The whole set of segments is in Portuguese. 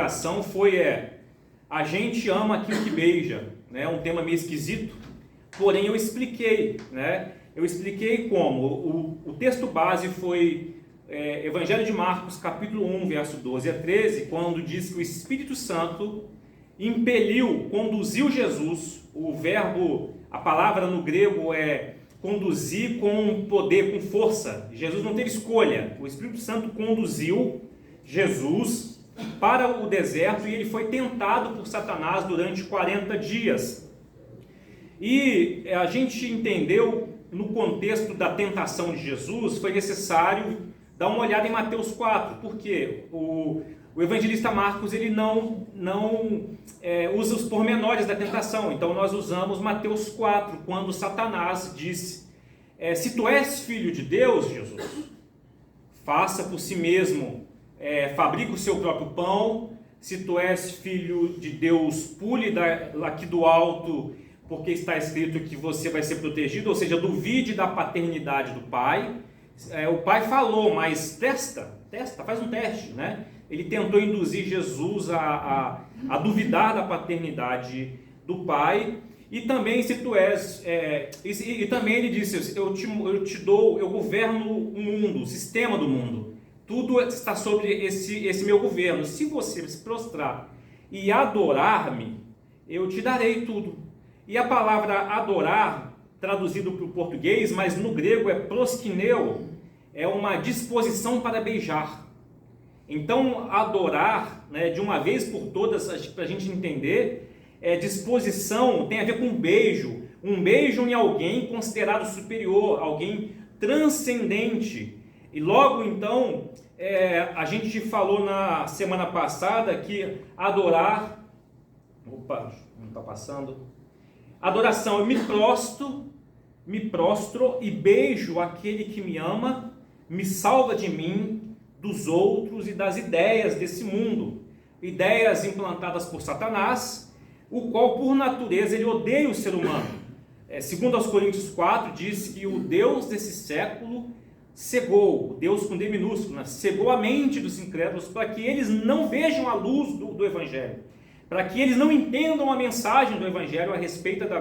adoração foi a gente ama aquilo que beija, né? Um tema meio esquisito, porém eu expliquei, né? Eu expliquei como o texto base foi Evangelho de Marcos, capítulo 1, verso 12 a 13, quando diz que o Espírito Santo conduziu Jesus. O verbo, a palavra no grego é conduzir com poder, com força. Jesus não teve escolha. O Espírito Santo conduziu Jesus para o deserto e ele foi tentado por Satanás durante 40 dias. E a gente entendeu, no contexto da tentação de Jesus, foi necessário dar uma olhada em Mateus 4, porque o evangelista Marcos ele não usa os pormenores da tentação. Então nós usamos Mateus 4, quando Satanás disse: se tu és filho de Deus, Jesus, faça por si mesmo, fabrica o seu próprio pão. Se tu és filho de Deus, pule aqui do alto, porque está escrito que você vai ser protegido. Ou seja, duvide da paternidade do pai. O pai falou, mas testa, faz um teste, né? Ele tentou induzir Jesus a duvidar da paternidade do pai. E também, se tu és, e também ele disse: eu governo o mundo, o sistema do mundo. Tudo está sobre esse meu governo. Se você se prostrar e adorar-me, eu te darei tudo. E a palavra adorar, traduzido para o português, mas no grego é proskineo, é uma disposição para beijar. Então, adorar, né, de uma vez por todas, para a gente entender, disposição tem a ver com beijo. Um beijo em alguém considerado superior, alguém transcendente. E logo então, a gente falou na semana passada que adorar... Opa, não está passando. Adoração, eu me prostro e beijo aquele que me ama, me salva de mim, dos outros e das ideias desse mundo. Ideias implantadas por Satanás, o qual por natureza ele odeia o ser humano. Segundo aos Coríntios 4, diz que o Deus desse século cegou, Deus com D minúsculo, né? Cegou a mente dos incrédulos para que eles não vejam a luz do Evangelho, para que eles não entendam a mensagem do Evangelho a respeito da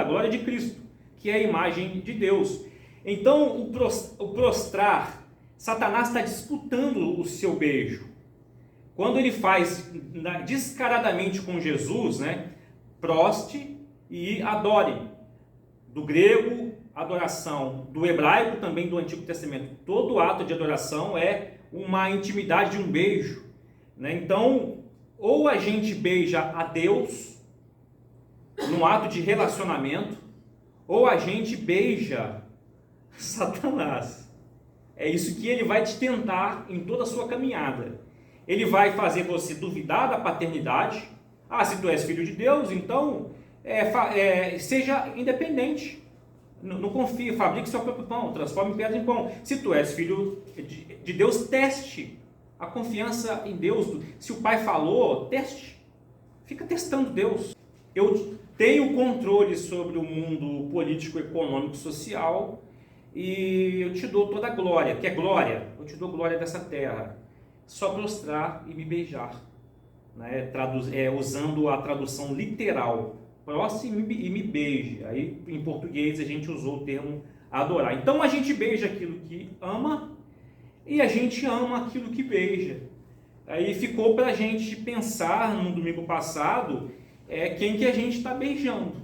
glória de Cristo, que é a imagem de Deus. Então, o prostrar, Satanás está disputando o seu beijo. Quando ele faz descaradamente com Jesus, né, proste e adore. Do grego, adoração. Do hebraico, também do Antigo Testamento. Todo ato de adoração é uma intimidade de um beijo, né? Então, ou a gente beija a Deus, num ato de relacionamento, ou a gente beija Satanás. É isso que ele vai te tentar em toda a sua caminhada. Ele vai fazer você duvidar da paternidade. Se tu és filho de Deus, então seja independente. Não confie, fabrique seu próprio pão, transforme pedra em pão. Se tu és filho de Deus, teste a confiança em Deus. Se o pai falou, teste. Fica testando Deus. Eu tenho controle sobre o mundo político, econômico, social, e eu te dou toda a glória. Quer glória? Eu te dou glória dessa terra. Só prostrar e me beijar, né? Usando a tradução literal. Prostre e me beije. Aí em português a gente usou o termo adorar. Então a gente beija aquilo que ama e a gente ama aquilo que beija. Aí ficou para a gente pensar no domingo passado quem que a gente está beijando.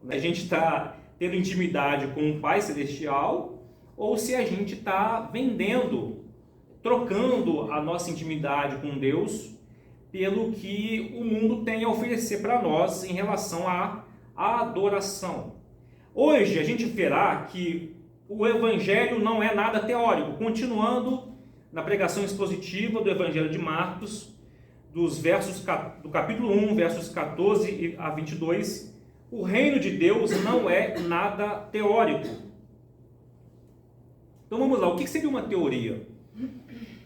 A gente está tendo intimidade com o Pai Celestial, ou se a gente está vendendo, trocando a nossa intimidade com Deus pelo que o mundo tem a oferecer para nós em relação à adoração. Hoje a gente verá que o Evangelho não é nada teórico. Continuando na pregação expositiva do Evangelho de Marcos, do capítulo 1, versos 14 a 22, o reino de Deus não é nada teórico. Então vamos lá, o que seria uma teoria?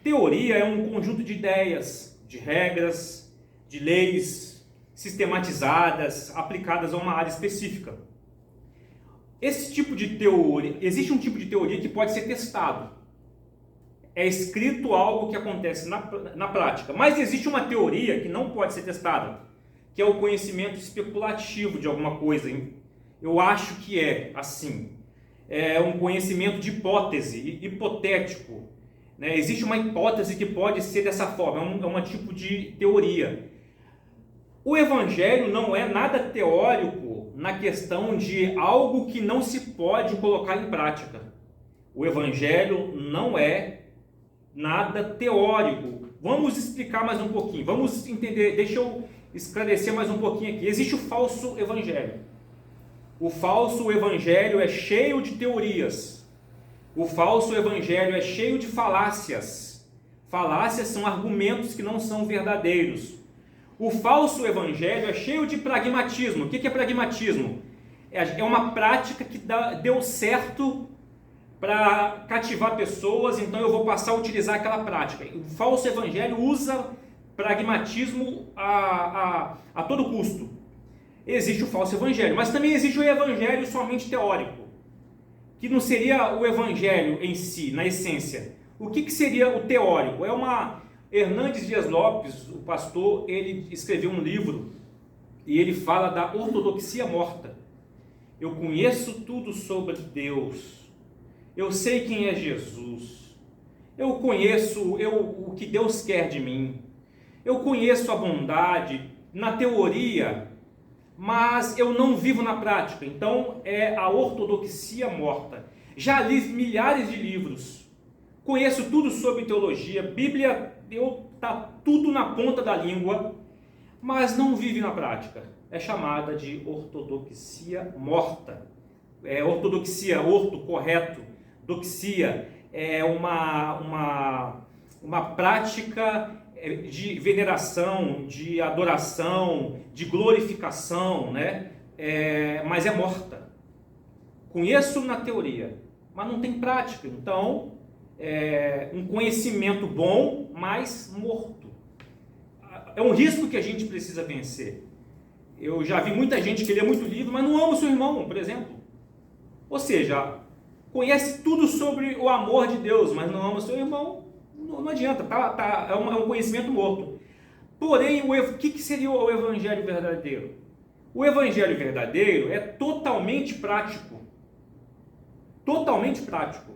Teoria é um conjunto de ideias, de regras, de leis sistematizadas, aplicadas a uma área específica. Esse tipo de teoria, existe um tipo de teoria que pode ser testado. é escrito algo que acontece na prática. Mas existe uma teoria que não pode ser testada, que é o conhecimento especulativo de alguma coisa. Eu acho que é assim. É um conhecimento de hipótese, hipotético. Né? Existe uma hipótese que pode ser dessa forma, é um tipo de teoria. O Evangelho não é nada teórico na questão de algo que não se pode colocar em prática. O Evangelho não é nada teórico. Vamos explicar mais um pouquinho, vamos entender, deixa eu esclarecer mais um pouquinho aqui. Existe o falso Evangelho. O falso Evangelho é cheio de teorias. O falso Evangelho é cheio de falácias. Falácias são argumentos que não são verdadeiros. O falso Evangelho é cheio de pragmatismo. O que é pragmatismo? É uma prática que deu certo para cativar pessoas, então eu vou passar a utilizar aquela prática. O falso Evangelho usa pragmatismo a todo custo. Existe o falso Evangelho, mas também existe o Evangelho somente teórico, que não seria o Evangelho em si, na essência. O que seria o teórico? Hernandes Dias Lopes, o pastor, ele escreveu um livro e ele fala da ortodoxia morta. Eu conheço tudo sobre Deus, eu sei quem é Jesus, eu conheço o que Deus quer de mim, eu conheço a bondade na teoria, mas eu não vivo na prática. Então é a ortodoxia morta. Já li milhares de livros, conheço tudo sobre teologia, Bíblia, está tudo na ponta da língua, mas não vive na prática. É chamada de ortodoxia morta. Ortodoxia, orto, correto, doxia, é uma prática de veneração, de adoração, de glorificação, né? Mas é morta. Conheço na teoria, mas não tem prática. Então, um conhecimento bom, mas morto. É um risco que a gente precisa vencer. Eu já vi muita gente que lê muito livro, mas não ama o seu irmão, por exemplo. Ou seja, conhece tudo sobre o amor de Deus, mas não ama o seu irmão. Não adianta, é um conhecimento morto. Porém, o que seria o Evangelho verdadeiro? O Evangelho verdadeiro é totalmente prático. Totalmente prático.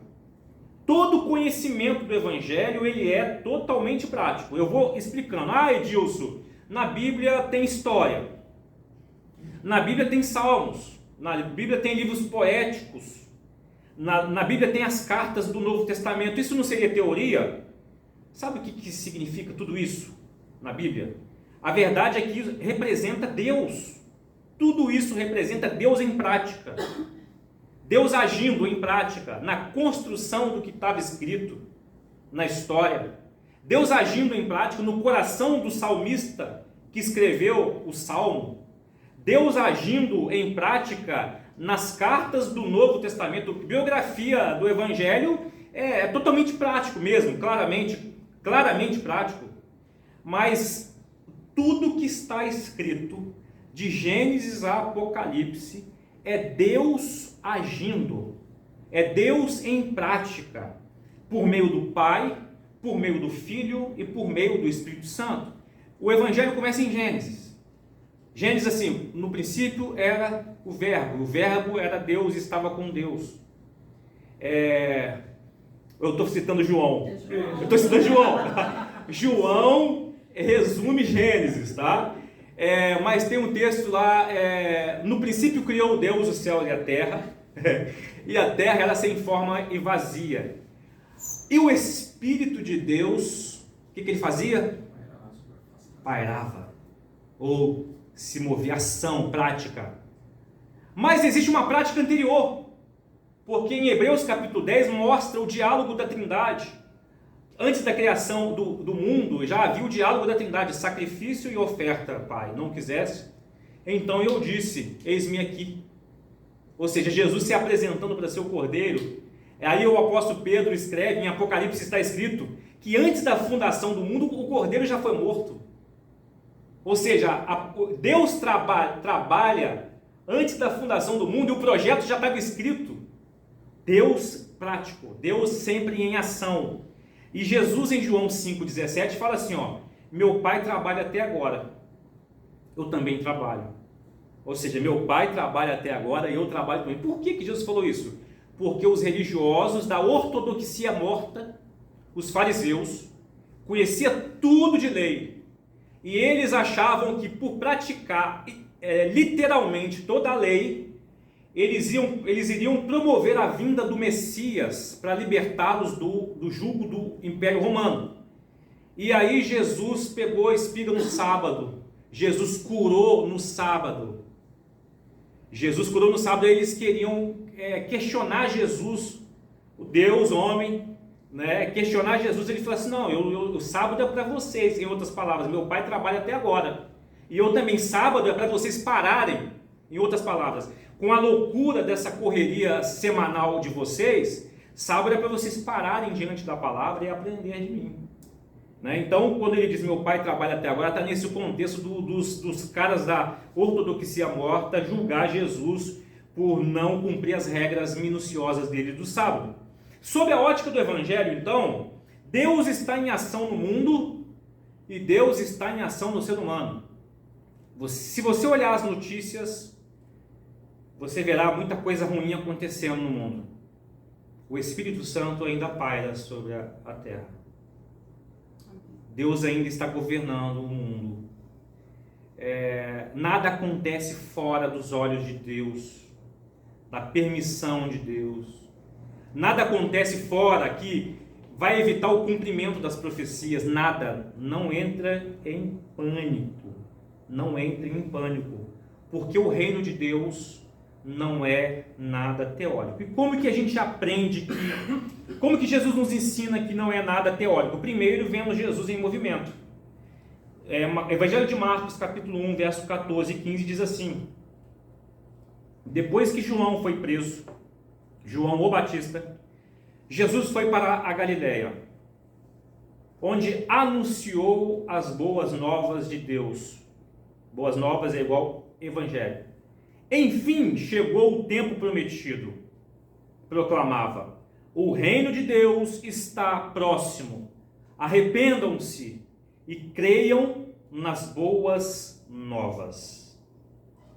Todo conhecimento do Evangelho, ele é totalmente prático. Eu vou explicando. Edilson, na Bíblia tem história. Na Bíblia tem salmos. Na Bíblia tem livros poéticos. Na Bíblia tem as cartas do Novo Testamento. Isso não seria teoria? Sabe o que significa tudo isso na Bíblia? A verdade é que representa Deus. Tudo isso representa Deus em prática. Deus agindo em prática, na construção do que estava escrito na história. Deus agindo em prática no coração do salmista que escreveu o Salmo. Deus agindo em prática nas cartas do Novo Testamento. A biografia do Evangelho é totalmente prático mesmo, claramente prático. Mas tudo que está escrito, de Gênesis a Apocalipse, é Deus agindo, é Deus em prática, por meio do Pai, por meio do Filho e por meio do Espírito Santo. O Evangelho começa em Gênesis. Gênesis assim, no princípio era o Verbo era Deus e estava com Deus. Eu estou citando João. João resume Gênesis, tá? Mas tem um texto lá, no princípio criou Deus o céu e a terra, e a terra era sem forma e vazia. E o Espírito de Deus, o que ele fazia? Pairava, ou se movia, ação, prática. Mas existe uma prática anterior, porque em Hebreus capítulo 10 mostra o diálogo da Trindade. Antes da criação do mundo, já havia o diálogo da Trindade, sacrifício e oferta. Pai, não quisesse? Então eu disse, eis-me aqui. Ou seja, Jesus se apresentando para ser o Cordeiro. Aí o apóstolo Pedro escreve, em Apocalipse está escrito, que antes da fundação do mundo, o Cordeiro já foi morto. Ou seja, Deus trabalha antes da fundação do mundo e o projeto já estava escrito. Deus prático, Deus sempre em ação. E Jesus em João 5,17 fala assim, ó, meu pai trabalha até agora, eu também trabalho. Ou seja, meu pai trabalha até agora e eu trabalho também. Por que Jesus falou isso? Porque os religiosos da ortodoxia morta, os fariseus, conheciam tudo de lei. E eles achavam que por praticar literalmente toda a lei, eles iriam promover a vinda do Messias para libertá-los do jugo do Império Romano. E aí Jesus pegou a espiga no sábado. Jesus curou no sábado. Jesus curou no sábado, e eles queriam questionar Jesus, o Deus, homem, né? Questionar Jesus. Ele falou assim, não, o sábado é para vocês, em outras palavras, meu pai trabalha até agora, e eu também, sábado é para vocês pararem, em outras palavras, com a loucura dessa correria semanal de vocês, sábado é para vocês pararem diante da palavra e aprender de mim. Né? Então, quando ele diz meu pai trabalha até agora, está nesse contexto dos caras da ortodoxia morta julgar Jesus por não cumprir as regras minuciosas dele do sábado. Sob a ótica do Evangelho, então, Deus está em ação no mundo e Deus está em ação no ser humano. Se você olhar as notícias, você verá muita coisa ruim acontecendo no mundo. O Espírito Santo ainda paira sobre a terra. Deus ainda está governando o mundo. Nada acontece fora dos olhos de Deus, da permissão de Deus. Nada acontece fora que vai evitar o cumprimento das profecias. Nada. Não entra em pânico. Não entre em pânico. Porque o reino de Deus não é nada teórico. E como que a gente aprende que... Como que Jesus nos ensina que não é nada teórico? Primeiro, vemos Jesus em movimento. Evangelho de Marcos, capítulo 1, verso 14 e 15, diz assim: depois que João foi preso, João o Batista, Jesus foi para a Galileia, onde anunciou as boas novas de Deus. Boas novas é igual evangelho. Enfim, chegou o tempo prometido. Proclamava: o reino de Deus está próximo. Arrependam-se e creiam nas boas novas.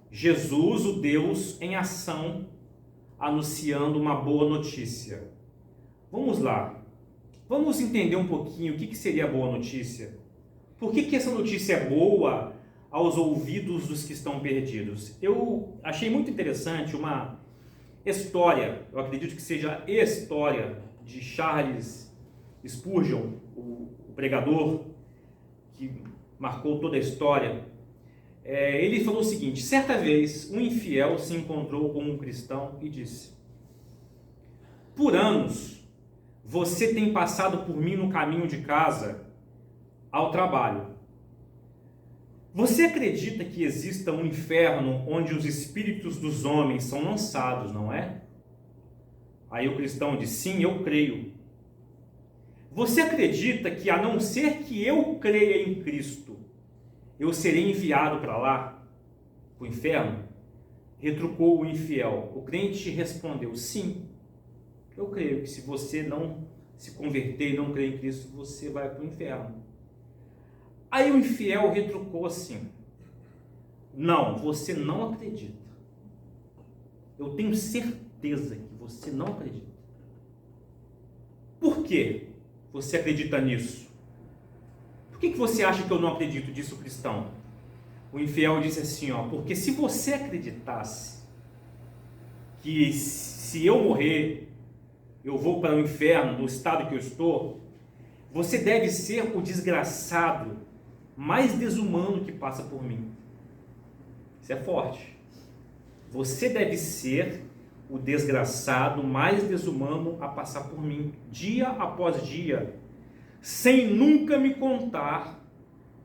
Jesus, o Deus em ação, anunciando uma boa notícia. Vamos lá. Vamos entender um pouquinho o que seria a boa notícia. Por que essa notícia é boa aos ouvidos dos que estão perdidos? Eu achei muito interessante uma história, eu acredito que seja a história de Charles Spurgeon, o pregador que marcou toda a história. Ele falou o seguinte: certa vez um infiel se encontrou com um cristão e disse: por anos você tem passado por mim no caminho de casa ao trabalho. Você acredita que exista um inferno onde os espíritos dos homens são lançados, não é? Aí o cristão diz: sim, eu creio. Você acredita que, a não ser que eu creia em Cristo, eu serei enviado para lá, para o inferno? Retrucou o infiel. O crente respondeu: sim, eu creio que se você não se converter e não crer em Cristo, você vai para o inferno. Aí o infiel retrucou assim: não, você não acredita. Eu tenho certeza que você não acredita. Por que você acredita nisso? Por que você acha que eu não acredito, disse o cristão? O infiel disse assim, porque se você acreditasse que se eu morrer, eu vou para o inferno, no estado que eu estou, você deve ser o desgraçado mais desumano que passa por mim. Isso é forte. Você deve ser o desgraçado mais desumano a passar por mim, dia após dia, sem nunca me contar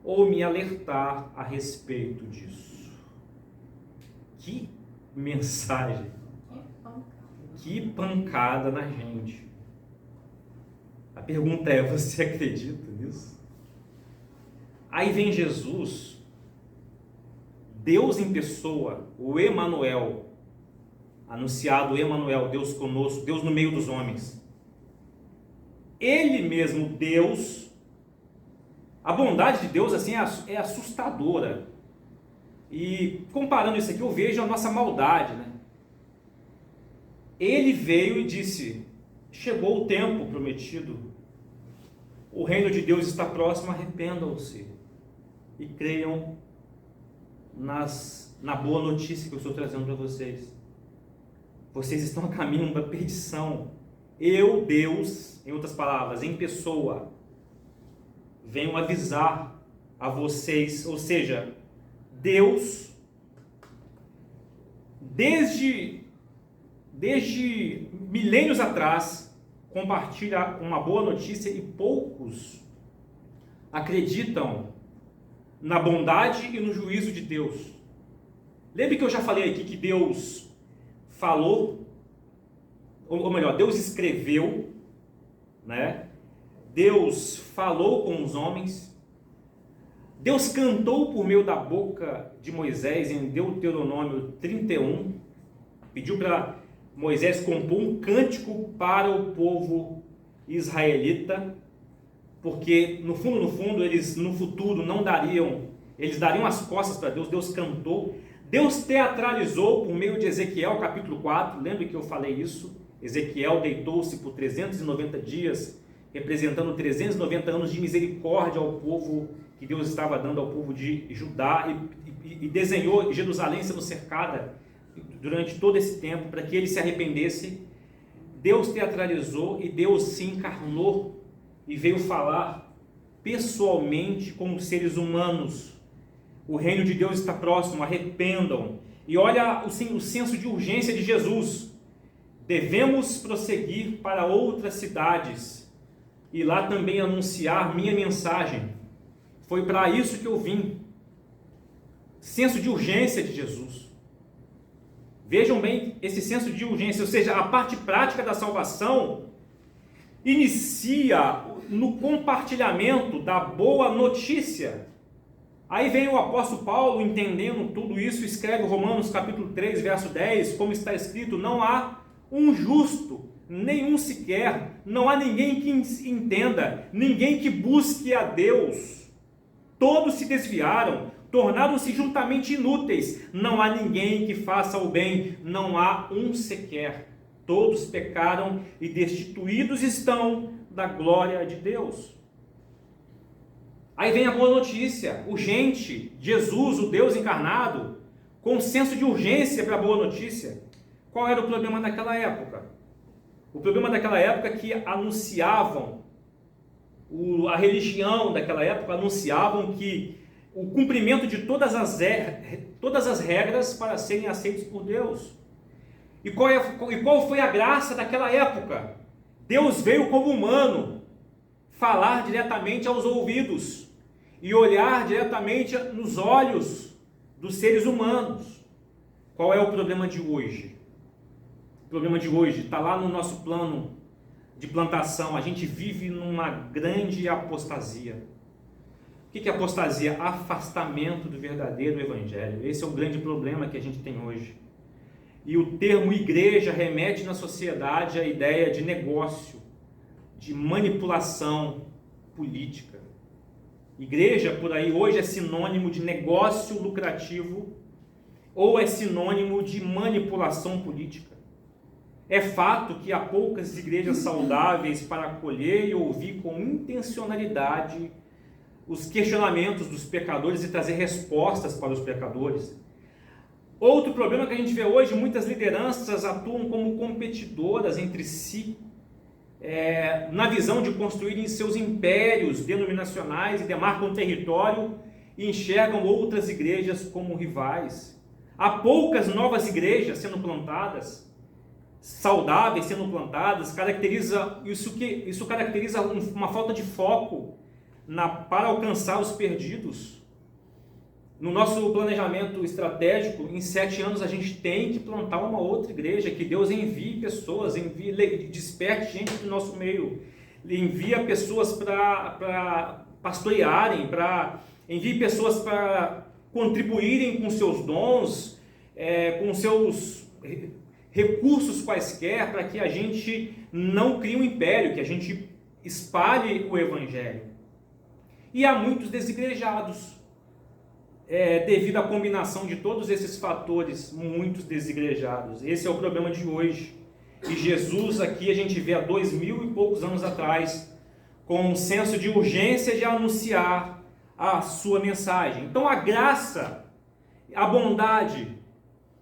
ou me alertar a respeito disso. Que mensagem! Que pancada na gente. A pergunta é: você acredita nisso? Aí vem Jesus, Deus em pessoa, o Emanuel, anunciado Emanuel, Deus conosco, Deus no meio dos homens. Ele mesmo, Deus, a bondade de Deus assim é assustadora. E comparando isso aqui, eu vejo a nossa maldade, né? Ele veio e disse: chegou o tempo prometido, o reino de Deus está próximo, arrependam-se e creiam na boa notícia que eu estou trazendo para vocês. Vocês estão a caminho da perdição. Eu, Deus, em outras palavras, em pessoa, venho avisar a vocês, ou seja, Deus, desde milênios atrás, compartilha uma boa notícia e poucos acreditam na bondade e no juízo de Deus. Lembre que eu já falei aqui que Deus falou, ou melhor, Deus escreveu, né? Deus falou com os homens, Deus cantou por meio da boca de Moisés em Deuteronômio 31, pediu para Moisés compor um cântico para o povo israelita, porque no fundo eles no futuro eles dariam as costas para Deus. Deus cantou, Deus teatralizou por meio de Ezequiel capítulo 4, lembre que eu falei isso, Ezequiel deitou-se por 390 dias, representando 390 anos de misericórdia ao povo que Deus estava dando ao povo de Judá, e desenhou Jerusalém sendo cercada durante todo esse tempo, para que ele se arrependesse. Deus teatralizou e Deus se encarnou e veio falar pessoalmente com os seres humanos. O reino de Deus está próximo, arrependam. E olha o senso de urgência de Jesus. Devemos prosseguir para outras cidades e lá também anunciar minha mensagem. Foi para isso que eu vim. Senso de urgência de Jesus. Vejam bem esse senso de urgência, ou seja, a parte prática da salvação inicia no compartilhamento da boa notícia. Aí vem o apóstolo Paulo, entendendo tudo isso, escreve Romanos capítulo 3, verso 10, como está escrito: não há um justo, nenhum sequer, não há ninguém que entenda, ninguém que busque a Deus. Todos se desviaram, tornaram-se juntamente inúteis, não há ninguém que faça o bem, não há um sequer. Todos pecaram e destituídos estão da glória de Deus. Aí vem a boa notícia, urgente, Jesus, o Deus encarnado, com senso de urgência para a boa notícia. Qual era o problema daquela época? O problema daquela época é que anunciavam, a religião daquela época anunciavam que o cumprimento de todas as regras para serem aceitos por Deus. E qual foi a graça daquela época? Deus veio como humano, falar diretamente aos ouvidos e olhar diretamente nos olhos dos seres humanos. Qual é o problema de hoje? O problema de hoje está lá no nosso plano de plantação. A gente vive numa grande apostasia. O que é apostasia? Afastamento do verdadeiro evangelho. Esse é o grande problema que a gente tem hoje. E o termo igreja remete na sociedade à ideia de negócio, de manipulação política. Igreja, por aí, hoje é sinônimo de negócio lucrativo ou é sinônimo de manipulação política. É fato que há poucas igrejas saudáveis para acolher e ouvir com intencionalidade os questionamentos dos pecadores e trazer respostas para os pecadores. Outro problema que a gente vê hoje, muitas lideranças atuam como competidoras entre si, na visão de construírem seus impérios denominacionais e demarcam território e enxergam outras igrejas como rivais. Há poucas novas igrejas sendo plantadas, saudáveis sendo plantadas, isso caracteriza uma falta de foco para alcançar os perdidos. No nosso planejamento estratégico, em 7 anos a gente tem que plantar uma outra igreja, que Deus envie pessoas, desperte gente do nosso meio, envia pessoas para pastorearem, envie pessoas para contribuírem com seus dons, com seus recursos quaisquer, para que a gente não crie um império, que a gente espalhe o Evangelho. E há muitos desigrejados, devido à combinação de todos esses fatores, muitos desigrejados. Esse é o problema de hoje. E Jesus aqui a gente vê há 2000 e poucos anos atrás, com um senso de urgência de anunciar a sua mensagem. Então a graça, a bondade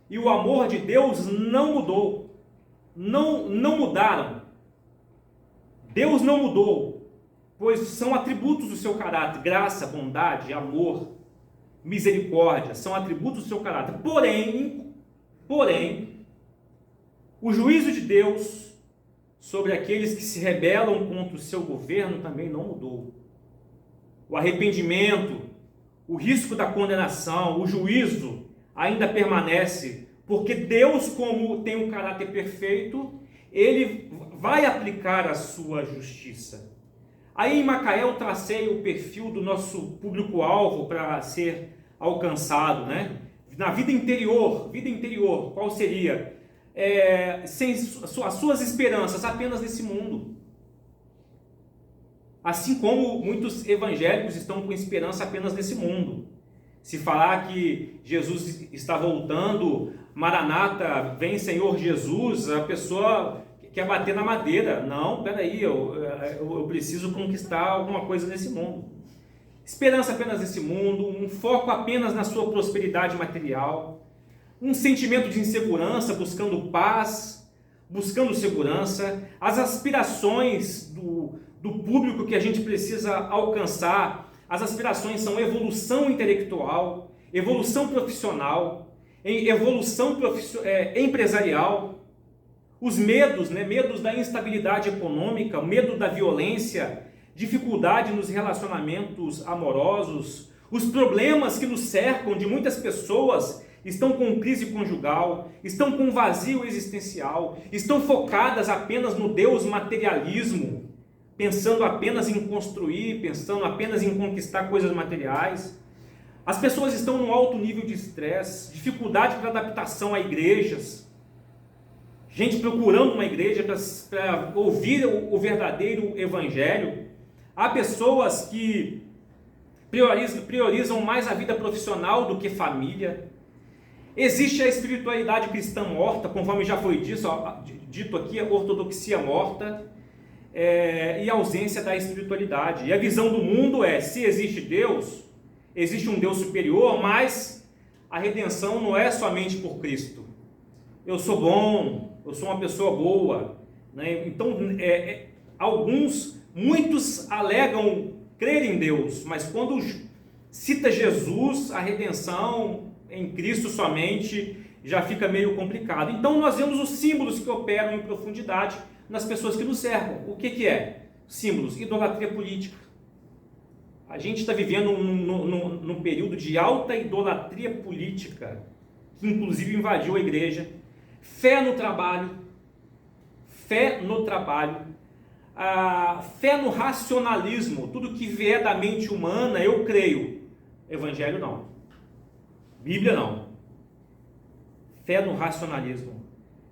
e o amor de Deus não mudou, não mudaram. Deus não mudou, pois são atributos do seu caráter: graça, bondade, amor, misericórdia, são atributos do seu caráter. Porém, o juízo de Deus sobre aqueles que se rebelam contra o seu governo também não mudou. O arrependimento, o risco da condenação, o juízo ainda permanece, porque Deus, como tem um caráter perfeito, Ele vai aplicar a sua justiça. Aí em Macaé eu tracei o perfil do nosso público-alvo para ser alcançado, né? Na vida interior, qual seria? Sem as suas esperanças apenas nesse mundo. Assim como muitos evangélicos estão com esperança apenas nesse mundo. Se falar que Jesus está voltando, Maranata, vem Senhor Jesus, a pessoa quer bater na madeira. Não, peraí, eu preciso conquistar alguma coisa nesse mundo. Esperança apenas nesse mundo, um foco apenas na sua prosperidade material, um sentimento de insegurança, buscando paz, buscando segurança, as aspirações do público que a gente precisa alcançar. As aspirações são evolução intelectual, evolução profissional, evolução empresarial, os medos, medos da instabilidade econômica, medo da violência, dificuldade nos relacionamentos amorosos, os problemas que nos cercam de muitas pessoas estão com crise conjugal, estão com vazio existencial, estão focadas apenas no Deus materialismo, pensando apenas em construir, pensando apenas em conquistar coisas materiais. As pessoas estão num alto nível de estresse, dificuldade para adaptação a igrejas, gente procurando uma igreja para ouvir o verdadeiro evangelho. Há pessoas que priorizam mais a vida profissional do que família. Existe a espiritualidade cristã morta, conforme já foi dito aqui, a ortodoxia morta, e a ausência da espiritualidade. E a visão do mundo se existe Deus, existe um Deus superior, mas a redenção não é somente por Cristo. Eu sou bom, eu sou uma pessoa boa, né? Então, muitos alegam crer em Deus, mas quando cita Jesus, a redenção em Cristo somente, já fica meio complicado. Então nós vemos os símbolos que operam em profundidade nas pessoas que nos cercam. O que é? Símbolos: idolatria política. A gente está vivendo num período de alta idolatria política, que inclusive invadiu a igreja. Fé no trabalho, fé no racionalismo, tudo que vier da mente humana eu creio. Evangelho não, Bíblia não. Fé no racionalismo.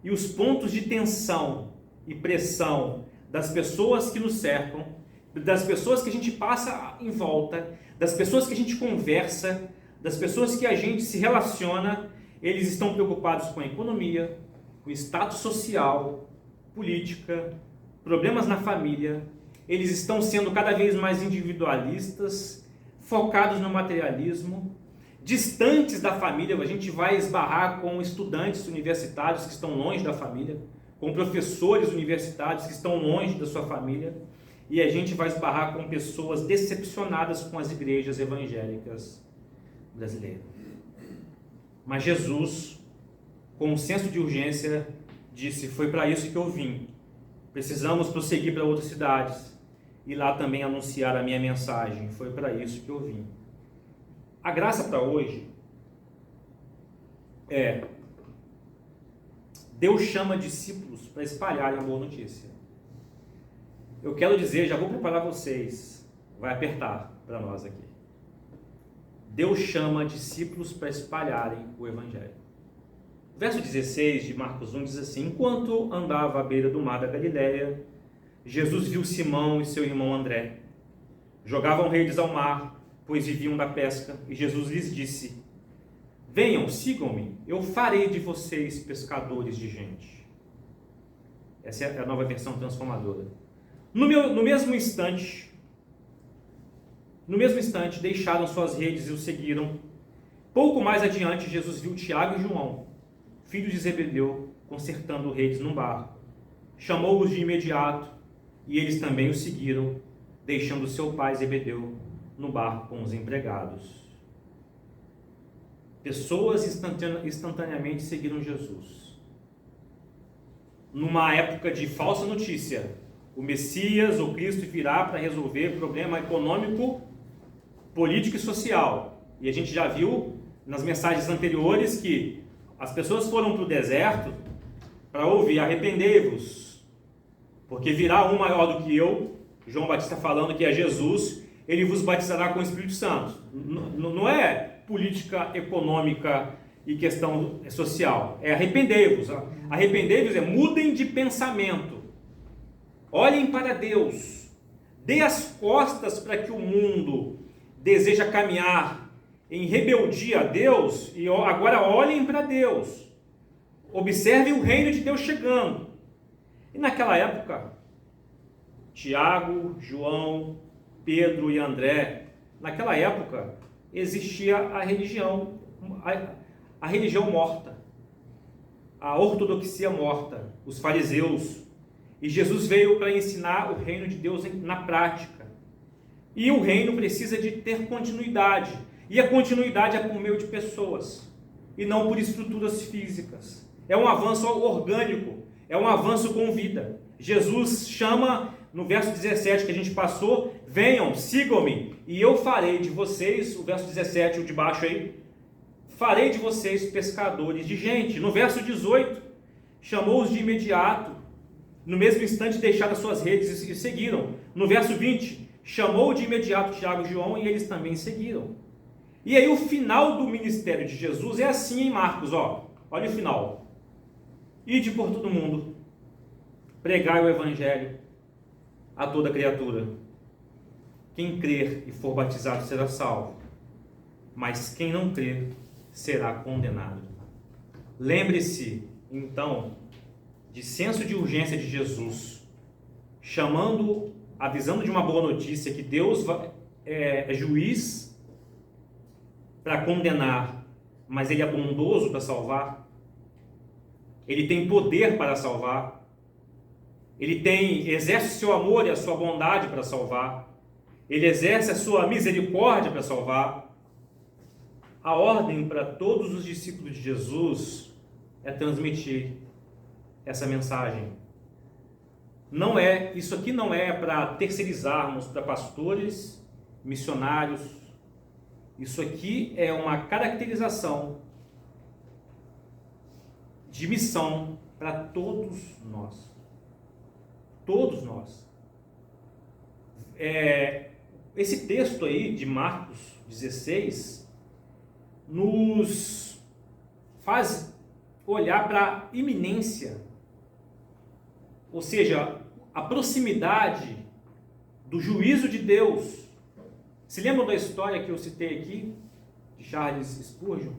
E os pontos de tensão e pressão das pessoas que nos cercam, das pessoas que a gente passa em volta, das pessoas que a gente conversa, das pessoas que a gente se relaciona, eles estão preocupados com a economia, com o status social, política, problemas na família. Eles estão sendo cada vez mais individualistas, focados no materialismo, distantes da família. A gente vai esbarrar com estudantes universitários que estão longe da família, com professores universitários que estão longe da sua família, e a gente vai esbarrar com pessoas decepcionadas com as igrejas evangélicas brasileiras. Mas Jesus, com um senso de urgência, disse: foi para isso que eu vim. Precisamos prosseguir para outras cidades e lá também anunciar a minha mensagem. Foi para isso que eu vim. A graça para hoje Deus chama discípulos para espalharem a boa notícia. Eu quero dizer, já vou preparar vocês, vai apertar para nós aqui. Deus chama discípulos para espalharem o evangelho. Verso 16 de Marcos 1 diz assim: enquanto andava à beira do mar da Galileia, Jesus viu Simão e seu irmão André. Jogavam redes ao mar, pois viviam da pesca, e Jesus lhes disse: venham, sigam-me, eu farei de vocês pescadores de gente. Essa é a nova versão transformadora. No mesmo instante, deixaram suas redes e o seguiram. Pouco mais adiante, Jesus viu Tiago e João, filhos de Zebedeu, consertando redes num barco. Chamou-os de imediato, e eles também o seguiram, deixando seu pai Zebedeu no barco com os empregados. Pessoas instantaneamente seguiram Jesus. Numa época de falsa notícia, o Messias, o Cristo, virá para resolver problema econômico, político e social. E a gente já viu nas mensagens anteriores que as pessoas foram para o deserto para ouvir: arrependei-vos, porque virá um maior do que eu. João Batista falando que é Jesus, ele vos batizará com o Espírito Santo. Não é política econômica e questão social, é arrependei-vos. Arrependei-vos é mudem de pensamento, olhem para Deus, dê as costas para que o mundo deseja caminhar em rebeldia a Deus, e agora olhem para Deus, observem o reino de Deus chegando. E naquela época, Tiago, João, Pedro e André, naquela época existia a religião morta, a ortodoxia morta, os fariseus, e Jesus veio para ensinar o reino de Deus na prática. E o reino precisa de ter continuidade, e a continuidade é por meio de pessoas, e não por estruturas físicas. É um avanço orgânico, é um avanço com vida. Jesus chama, no verso 17 que a gente passou: venham, sigam-me, e eu farei de vocês, o verso 17, o de baixo aí, farei de vocês pescadores de gente. No verso 18, chamou-os de imediato, no mesmo instante deixaram suas redes e seguiram. No verso 20, chamou de imediato Tiago e João, e eles também seguiram. E aí o final do ministério de Jesus é assim em Marcos, olha o final: ide por todo mundo, pregai o evangelho a toda criatura. Quem crer e for batizado será salvo, mas quem não crer será condenado. Lembre-se, então, de senso de urgência de Jesus, avisando de uma boa notícia, que Deus é juiz para condenar, mas Ele é bondoso para salvar. Ele tem poder para salvar. Ele exerce o seu amor e a sua bondade para salvar. Ele exerce a sua misericórdia para salvar. A ordem para todos os discípulos de Jesus é transmitir essa mensagem. Isso aqui não é para terceirizarmos para pastores, missionários. Isso aqui é uma caracterização de missão para todos nós. Todos nós. Esse texto aí de Marcos 16 nos faz olhar para a iminência, ou seja, a proximidade do juízo de Deus. Se lembram da história que eu citei aqui, de Charles Spurgeon?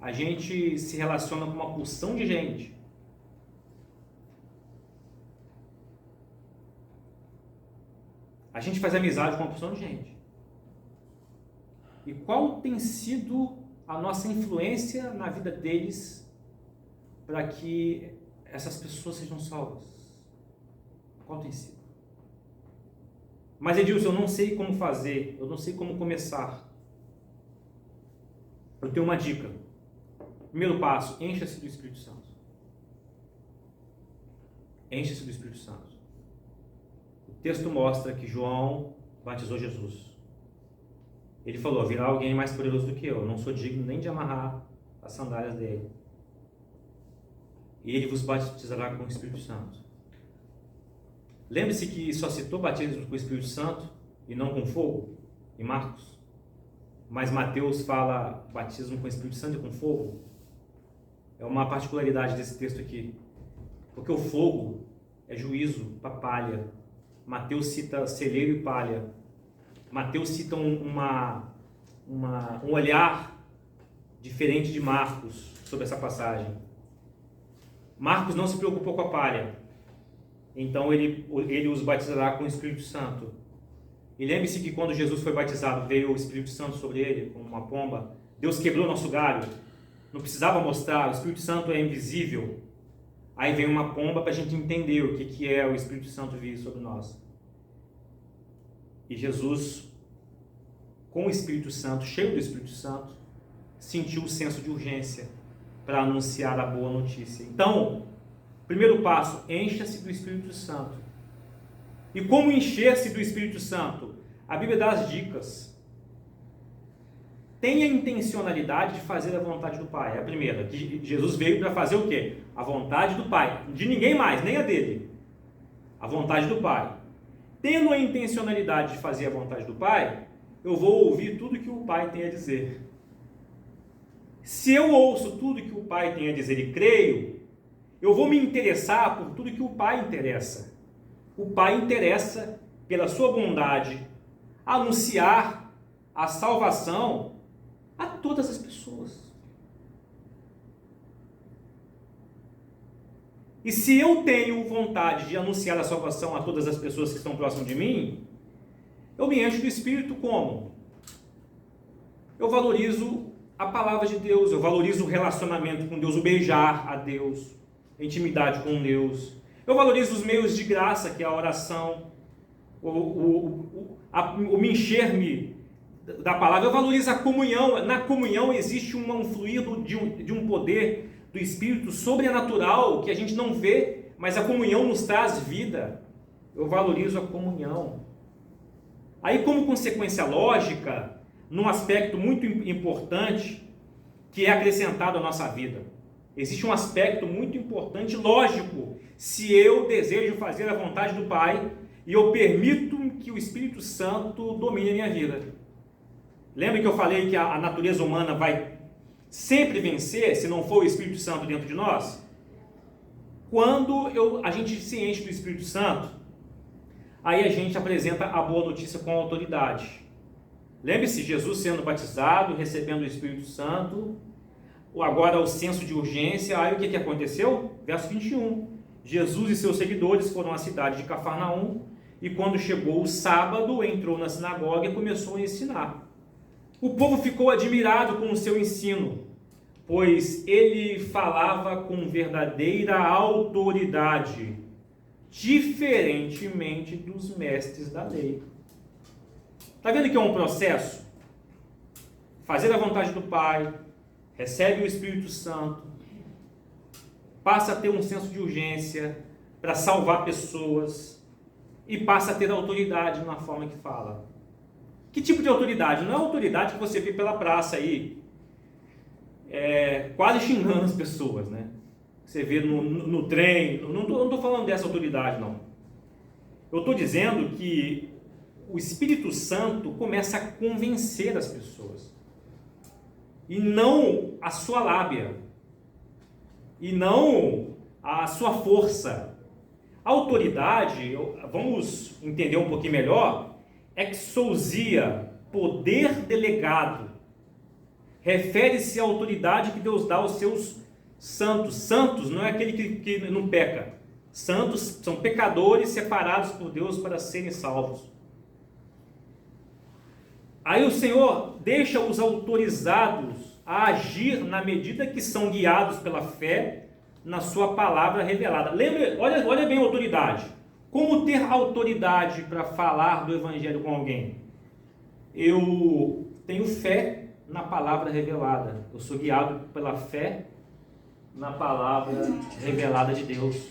A gente se relaciona com uma porção de gente. A gente faz amizade com uma porção de gente. E qual tem sido a nossa influência na vida deles para que essas pessoas sejam salvas? Qual tem sido? Mas Edilson, eu não sei como fazer, eu não sei como começar. Eu tenho uma dica. Primeiro passo: encha-se do Espírito Santo. Encha-se do Espírito Santo. O texto mostra que João batizou Jesus. Ele falou: virá alguém mais poderoso do que eu não sou digno nem de amarrar as sandálias dele. E ele vos batizará com o Espírito Santo. Lembre-se que só citou batismo com o Espírito Santo e não com fogo, em Marcos. Mas Mateus fala batismo com o Espírito Santo e com fogo. É uma particularidade desse texto aqui. Porque o fogo é juízo para palha. Mateus cita celeiro e palha. Mateus cita um olhar diferente de Marcos sobre essa passagem. Marcos não se preocupou com a palha, então ele os batizará com o Espírito Santo. E lembre-se que quando Jesus foi batizado, veio o Espírito Santo sobre ele, como uma pomba. Deus quebrou nosso galho, não precisava mostrar, o Espírito Santo é invisível. Aí vem uma pomba para a gente entender o que é o Espírito Santo vir sobre nós. E Jesus, com o Espírito Santo, cheio do Espírito Santo, sentiu o senso de urgência para anunciar a boa notícia. Então, primeiro passo, encha-se do Espírito Santo. E como encher-se do Espírito Santo? A Bíblia dá as dicas. Tenha intencionalidade de fazer a vontade do Pai. É a primeira, que Jesus veio para fazer o quê? A vontade do Pai. De ninguém mais, nem a dele. A vontade do Pai. Tendo a intencionalidade de fazer a vontade do Pai, eu vou ouvir tudo que o Pai tem a dizer. Se eu ouço tudo que o Pai tem a dizer e creio, eu vou me interessar por tudo que o Pai interessa. O Pai interessa, pela sua bondade, anunciar a salvação a todas as pessoas. E se eu tenho vontade de anunciar a salvação a todas as pessoas que estão próximas de mim, eu me encho do Espírito como? Eu valorizo a palavra de Deus, eu valorizo o relacionamento com Deus, o beijar a Deus, a intimidade com Deus. Eu valorizo os meios de graça, que é a oração, o me encher-me da palavra. Eu valorizo a comunhão. Na comunhão existe um fluir de um poder do Espírito sobrenatural que a gente não vê, mas a comunhão nos traz vida. Eu valorizo a comunhão. Aí, como consequência lógica, num aspecto muito importante que é acrescentado à nossa vida, existe um aspecto muito importante, lógico, se eu desejo fazer a vontade do Pai e eu permito que o Espírito Santo domine a minha vida. Lembra que eu falei que a natureza humana vai sempre vencer se não for o Espírito Santo dentro de nós? Quando a gente se enche do Espírito Santo, aí a gente apresenta a boa notícia com autoridade. Lembre-se, Jesus sendo batizado, recebendo o Espírito Santo, agora o senso de urgência. Aí o que aconteceu? Verso 21. Jesus e seus seguidores foram à cidade de Cafarnaum, e quando chegou o sábado, entrou na sinagoga e começou a ensinar. O povo ficou admirado com o seu ensino, pois ele falava com verdadeira autoridade, diferentemente dos mestres da lei. Está vendo que é um processo? Fazer a vontade do Pai, recebe o Espírito Santo, passa a ter um senso de urgência para salvar pessoas e passa a ter autoridade na forma que fala. Que tipo de autoridade? Não é a autoridade que você vê pela praça aí, quase xingando as pessoas, né? Você vê no trem. Não estou falando dessa autoridade, não. Eu estou dizendo que o Espírito Santo começa a convencer as pessoas. E não a sua lábia. E não a sua força. A autoridade, vamos entender um pouquinho melhor, exousia, poder delegado. Refere-se à autoridade que Deus dá aos seus santos. Santos não é aquele que não peca. Santos são pecadores separados por Deus para serem salvos. Aí o Senhor deixa os autorizados a agir na medida que são guiados pela fé na sua palavra revelada. Lembra, olha bem a autoridade. Como ter autoridade para falar do Evangelho com alguém? Eu tenho fé na palavra revelada. Eu sou guiado pela fé na palavra revelada de Deus.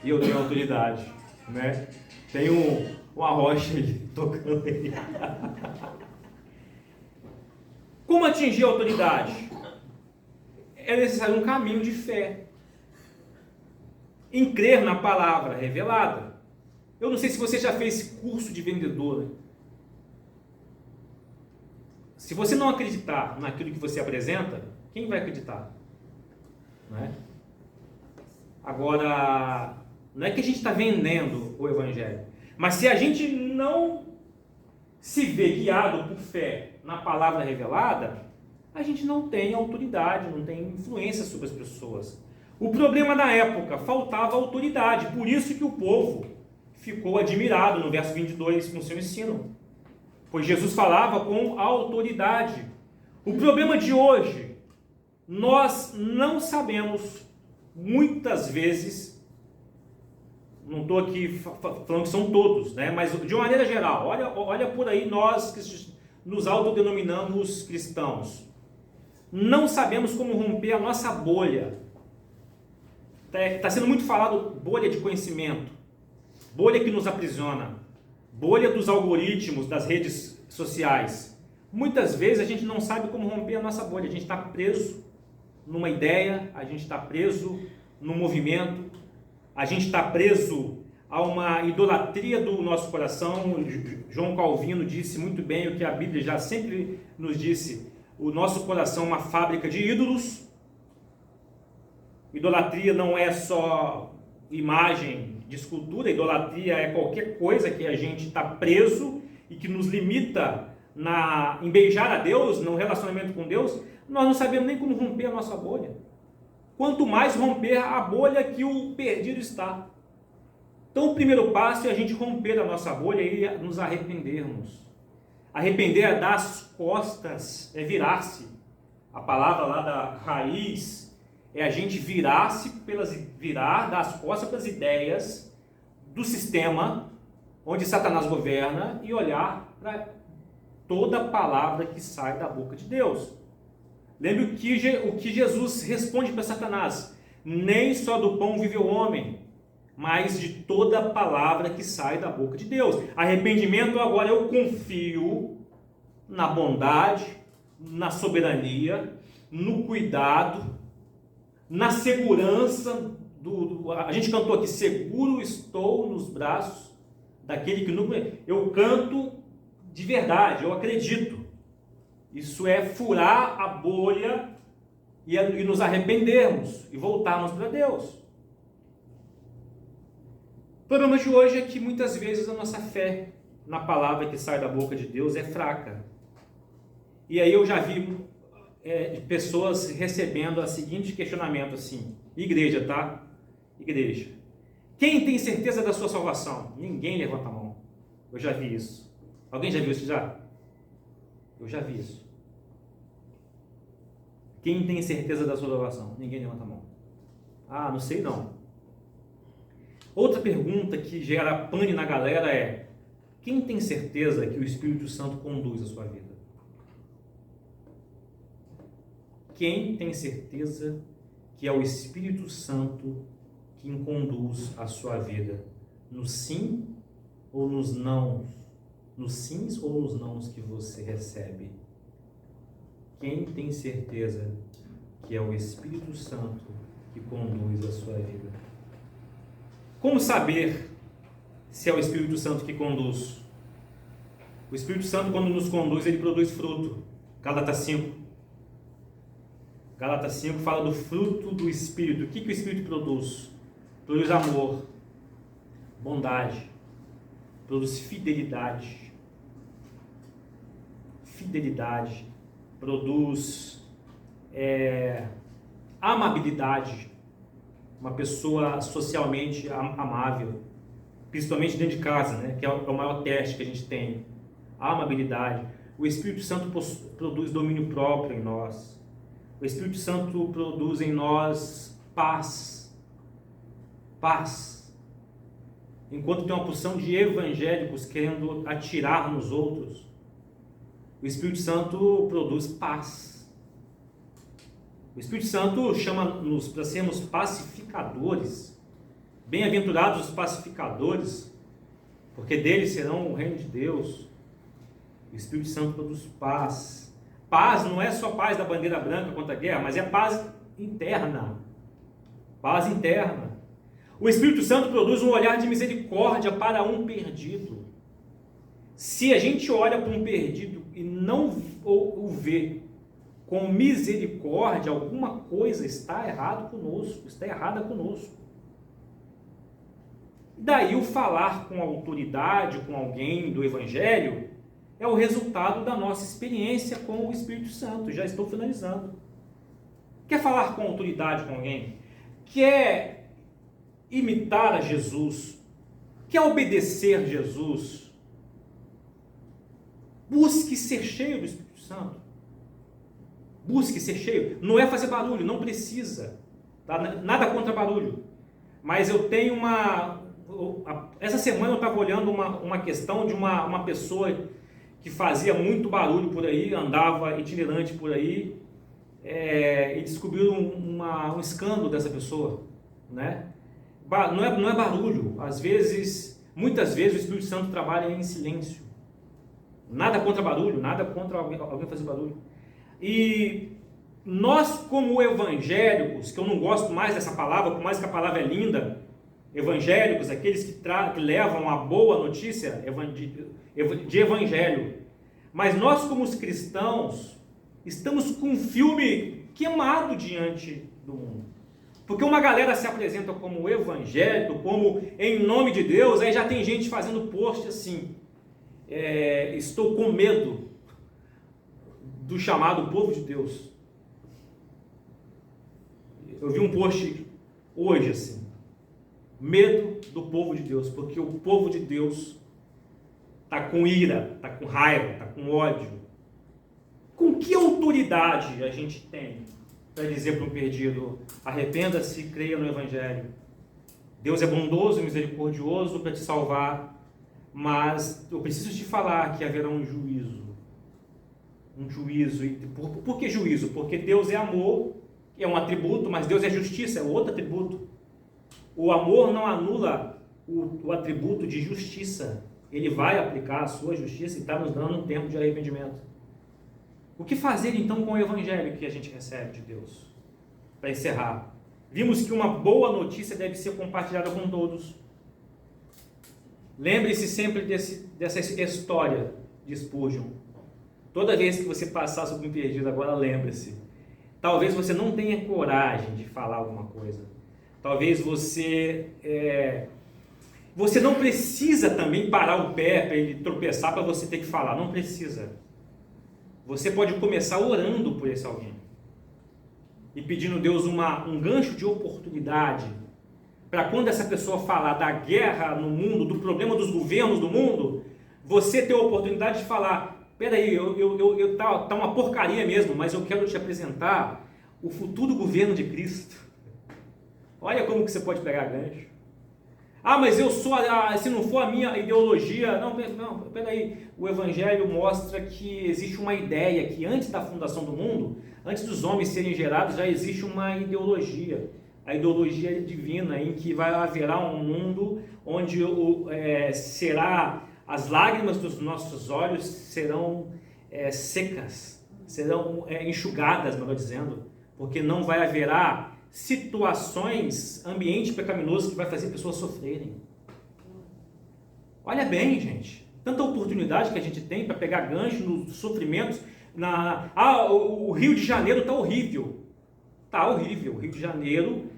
E eu tenho autoridade, né? Tem uma rocha ali tocando ele. Como atingir a autoridade? É necessário um caminho de fé. Em crer na palavra revelada. Eu não sei se você já fez esse curso de vendedor, né? Se você não acreditar naquilo que você apresenta, quem vai acreditar? Não é? Agora, Não é que a gente está vendendo o Evangelho. Mas se a gente não se vê guiado por fé na palavra revelada, a gente não tem autoridade, não tem influência sobre as pessoas. O problema da época, faltava autoridade. Por isso que o povo ficou admirado no verso 22 com o seu ensino. Pois Jesus falava com autoridade. O problema de hoje, nós não sabemos, muitas vezes, não estou aqui falando que são todos, né? Mas de uma maneira geral, olha por aí, nós que nos autodenominamos cristãos, não sabemos como romper a nossa bolha. Está sendo muito falado bolha de conhecimento, bolha que nos aprisiona, bolha dos algoritmos das redes sociais. Muitas vezes a gente não sabe como romper a nossa bolha, a gente está preso numa ideia, a gente está preso num movimento, a gente está preso a uma idolatria do nosso coração. João Calvino disse muito bem o que a Bíblia já sempre nos disse: o nosso coração é uma fábrica de ídolos. Idolatria não é só imagem de escultura, idolatria é qualquer coisa que a gente está preso e que nos limita em beijar a Deus, no relacionamento com Deus. Nós não sabemos nem como romper a nossa bolha. Quanto mais romper a bolha que o perdido está. Então o primeiro passo é a gente romper a nossa bolha e nos arrependermos. Arrepender é dar as costas, é virar-se. A palavra lá da raiz é a gente virar, dar as costas para as ideias do sistema onde Satanás governa e olhar para toda palavra que sai da boca de Deus. Lembre o que Jesus responde para Satanás: nem só do pão vive o homem, mas de toda palavra que sai da boca de Deus. Arrependimento, agora eu confio na bondade, na soberania, no cuidado, na segurança a gente cantou aqui: seguro estou nos braços daquele que nunca... Eu canto de verdade, eu acredito. Isso é furar a bolha e nos arrependermos e voltarmos para Deus. O problema de hoje é que muitas vezes a nossa fé na palavra que sai da boca de Deus é fraca. E aí eu já vi pessoas recebendo o seguinte questionamento assim: igreja, tá? Igreja. Quem tem certeza da sua salvação? Ninguém levanta a mão. Eu já vi isso. Alguém já viu isso já? Eu já vi isso. Quem tem certeza da sua salvação? Ninguém levanta a mão. Ah, não sei não. Outra pergunta que gera pane na galera é: quem tem certeza que o Espírito Santo conduz a sua vida? Quem tem certeza que é o Espírito Santo que conduz a sua vida? No sim ou nos não? Nos sims ou nos nãos que você recebe? Quem tem certeza que é o Espírito Santo que conduz a sua vida? Como saber se é o Espírito Santo que conduz? O Espírito Santo, quando nos conduz, ele produz fruto. Gálatas 5. Gálatas 5 fala do fruto do Espírito. O que o Espírito produz? Produz amor, bondade, produz fidelidade, produz amabilidade, uma pessoa socialmente amável, principalmente dentro de casa, né? Que é o maior teste que a gente tem. A amabilidade. O Espírito Santo produz domínio próprio em nós. O Espírito Santo produz em nós paz. Enquanto tem uma porção de evangélicos querendo atirar nos outros, o Espírito Santo produz paz. O Espírito Santo chama-nos para sermos pacificadores. Bem-aventurados os pacificadores, porque deles serão o reino de Deus. O Espírito Santo produz paz. Paz não é só paz da bandeira branca contra a guerra, mas é paz interna. Paz interna. O Espírito Santo produz um olhar de misericórdia para um perdido. Se a gente olha para um perdido e não o vê com misericórdia, alguma coisa está errada conosco. Daí o falar com autoridade, com alguém do Evangelho, é o resultado da nossa experiência com o Espírito Santo. Já estou finalizando. Quer falar com autoridade com alguém? Quer imitar a Jesus? Quer obedecer Jesus? Busque ser cheio do Espírito Santo. Busque ser cheio. Não é fazer barulho, não precisa. Tá? Nada contra barulho. Mas eu tenho essa semana eu estava olhando uma questão de uma pessoa que fazia muito barulho por aí, andava itinerante por aí, e descobriram um escândalo dessa pessoa, né? Não é barulho. Muitas vezes o Espírito Santo trabalha em silêncio. Nada contra barulho, nada contra alguém fazer barulho. E nós, como evangélicos, que eu não gosto mais dessa palavra, por mais que a palavra é linda, evangélicos, aqueles que levam a boa notícia de evangelho, mas nós, como os cristãos, estamos com um filme queimado diante do mundo. Porque uma galera se apresenta como evangélico, como em nome de Deus, aí já tem gente fazendo post assim, estou com medo do chamado povo de Deus. Eu vi um post hoje assim, medo do povo de Deus, porque o povo de Deus está com ira, está com raiva, está com ódio. Com que autoridade a gente tem para dizer para um perdido, arrependa-se e creia no Evangelho? Deus é bondoso e misericordioso para te salvar, mas eu preciso te falar que haverá um juízo. Um juízo. Por que juízo? Porque Deus é amor, é um atributo, mas Deus é justiça, é outro atributo. O amor não anula o atributo de justiça. Ele vai aplicar a sua justiça e está nos dando um tempo de arrependimento. O que fazer então com o Evangelho que a gente recebe de Deus? Para encerrar, vimos que uma boa notícia deve ser compartilhada com todos. Lembre-se sempre dessa história de Spurgeon. Toda vez que você passar sobre um perdido, agora lembre-se. Talvez você não tenha coragem de falar alguma coisa. Talvez você não precisa também parar o pé para ele tropeçar para você ter que falar. Não precisa. Você pode começar orando por esse alguém. E pedindo a Deus um gancho de oportunidade para quando essa pessoa falar da guerra no mundo, do problema dos governos do mundo, você ter a oportunidade de falar, peraí, tá uma porcaria mesmo, mas eu quero te apresentar o futuro governo de Cristo. Olha como que você pode pegar gancho. Ah, mas se não for a minha ideologia... Não, peraí. O Evangelho mostra que existe uma ideia, que antes da fundação do mundo, antes dos homens serem gerados, já existe uma ideologia. A ideologia divina, em que haverá um mundo onde as lágrimas dos nossos olhos serão secas, serão enxugadas, melhor dizendo, porque não haverá situações, ambiente pecaminoso que vai fazer pessoas sofrerem. Olha gente, tanta oportunidade que a gente tem para pegar gancho nos sofrimentos. O Rio de Janeiro está horrível. Está horrível. O Rio de Janeiro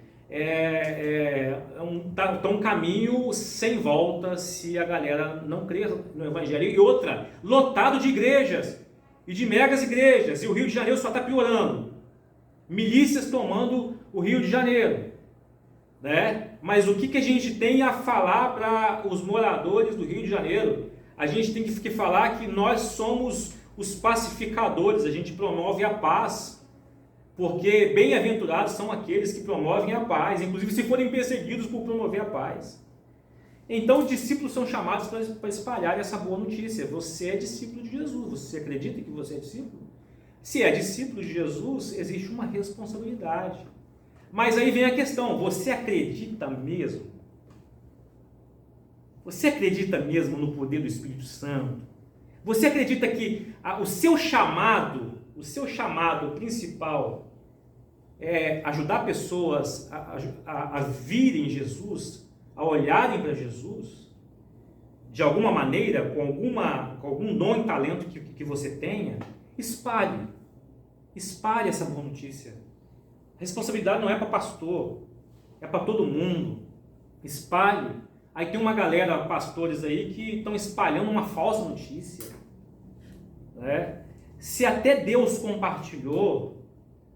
tá um caminho sem volta se a galera não crê no Evangelho. E outra, lotado de igrejas e de megas igrejas, e o Rio de Janeiro só está piorando. Milícias tomando o Rio de Janeiro, né? Mas o que a gente tem a falar para os moradores do Rio de Janeiro? A gente tem que falar que nós somos os pacificadores, a gente promove a paz, porque bem-aventurados são aqueles que promovem a paz, inclusive se forem perseguidos por promover a paz. Então os discípulos são chamados para espalhar essa boa notícia. Você é discípulo de Jesus, você acredita que você é discípulo? Se é discípulo de Jesus, existe uma responsabilidade. Mas aí vem a questão, você acredita mesmo? Você acredita mesmo no poder do Espírito Santo? Você acredita que o seu chamado principal é ajudar pessoas a virem Jesus, a olharem para Jesus, de alguma maneira, com algum dom e talento que você tenha? Espalhe essa boa notícia. A responsabilidade não é para pastor, é para todo mundo. Espalhe Aí tem uma galera, pastores aí, que estão espalhando uma falsa notícia, né? Se até Deus compartilhou,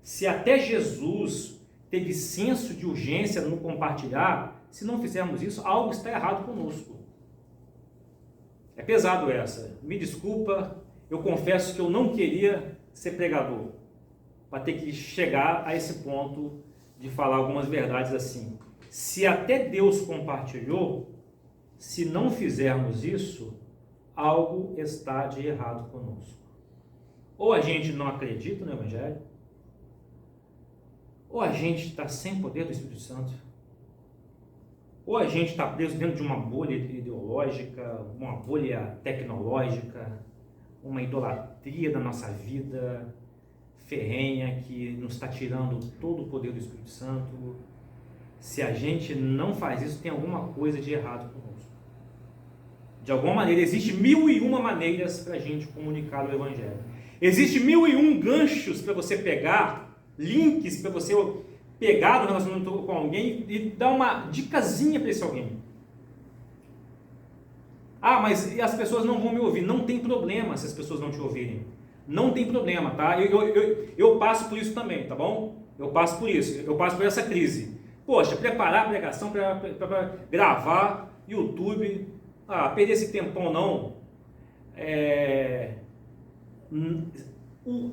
se até Jesus teve senso de urgência no compartilhar, se não fizermos isso, algo está errado conosco. É pesado essa. Me desculpa, eu confesso que eu não queria ser pregador, para ter que chegar a esse ponto de falar algumas verdades assim. Se até Deus compartilhou, se não fizermos isso, algo está de errado conosco. Ou a gente não acredita no Evangelho, ou a gente está sem poder do Espírito Santo, ou a gente está preso dentro de uma bolha ideológica, uma bolha tecnológica, uma idolatria da nossa vida ferrenha que nos está tirando todo o poder do Espírito Santo. Se a gente não faz isso, tem alguma coisa de errado conosco. De alguma maneira, existe 1001 maneiras para a gente comunicar o Evangelho. Existe 1001 ganchos para você pegar, links para você pegar no relacionamento com alguém e dar uma dicasinha para esse alguém. Ah, mas as pessoas não vão me ouvir. Não tem problema se as pessoas não te ouvirem. Não tem problema, tá? Eu passo por isso também, tá bom? Eu passo por isso. Eu passo por essa crise. Poxa, preparar a pregação para gravar YouTube. Perder esse tempão não.